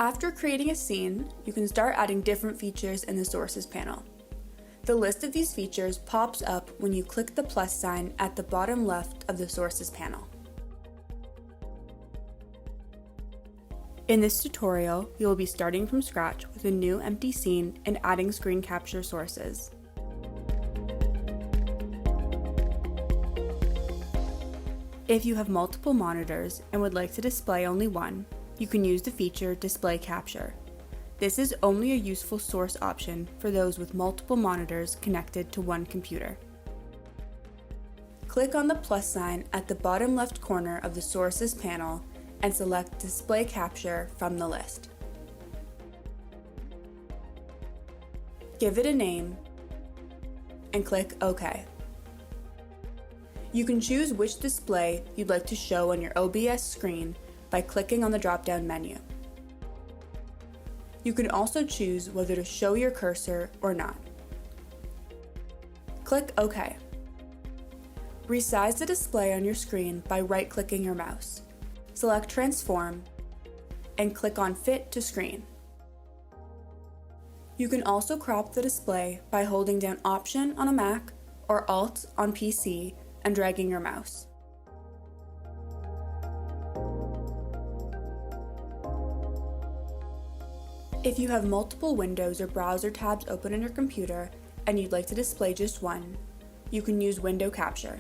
After creating a scene, you can start adding different features in the Sources panel. The list of these features pops up when you click the plus sign at the bottom left of the Sources panel. In this tutorial, you will be starting from scratch with a new empty scene and adding screen capture sources. If you have multiple monitors and would like to display only one, you can use the feature Display Capture. This is only a useful source option for those with multiple monitors connected to one computer. Click on the plus sign at the bottom left corner of the Sources panel and select Display Capture from the list. Give it a name and click OK. You can choose which display you'd like to show on your OBS screen by clicking on the drop-down menu. You can also choose whether to show your cursor or not. Click OK. Resize the display on your screen by right-clicking your mouse. Select Transform and click on Fit to Screen. You can also crop the display by holding down Option on a Mac or Alt on PC and dragging your mouse. If you have multiple windows or browser tabs open on your computer and you'd like to display just one, you can use Window Capture.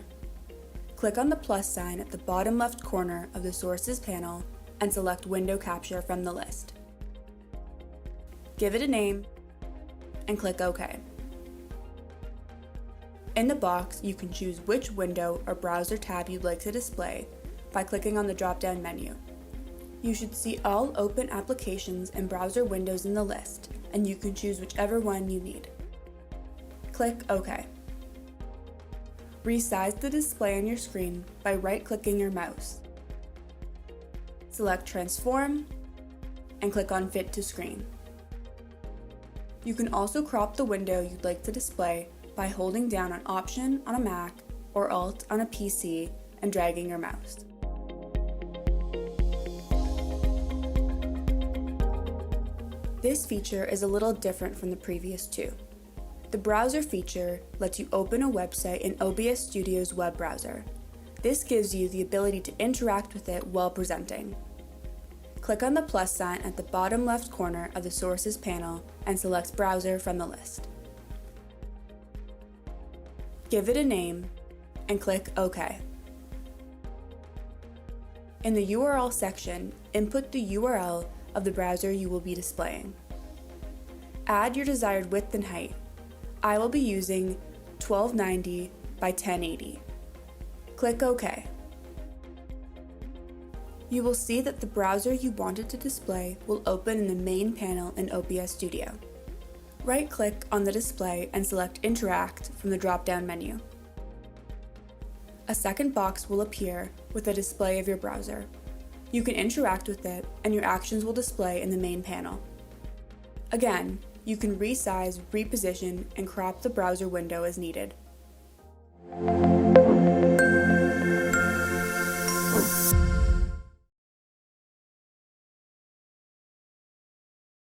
Click on the plus sign at the bottom left corner of the Sources panel and select Window Capture from the list. Give it a name and click OK. In the box, you can choose which window or browser tab you'd like to display by clicking on the drop-down menu. You should see all open applications and browser windows in the list, and you can choose whichever one you need. Click OK. Resize the display on your screen by right-clicking your mouse. Select Transform and click on Fit to Screen. You can also crop the window you'd like to display by holding down an Option on a Mac or Alt on a PC and dragging your mouse. This feature is a little different from the previous two. The browser feature lets you open a website in OBS Studio's web browser. This gives you the ability to interact with it while presenting. Click on the plus sign at the bottom left corner of the Sources panel and select Browser from the list. Give it a name and click OK. In the URL section, input the URL of the browser you will be displaying. Add your desired width and height. I will be using 1290 by 1080. Click OK. You will see that the browser you wanted to display will open in the main panel in OBS Studio. Right-click on the display and select Interact from the drop-down menu. A second box will appear with a display of your browser. You can interact with it, and your actions will display in the main panel. Again, you can resize, reposition, and crop the browser window as needed.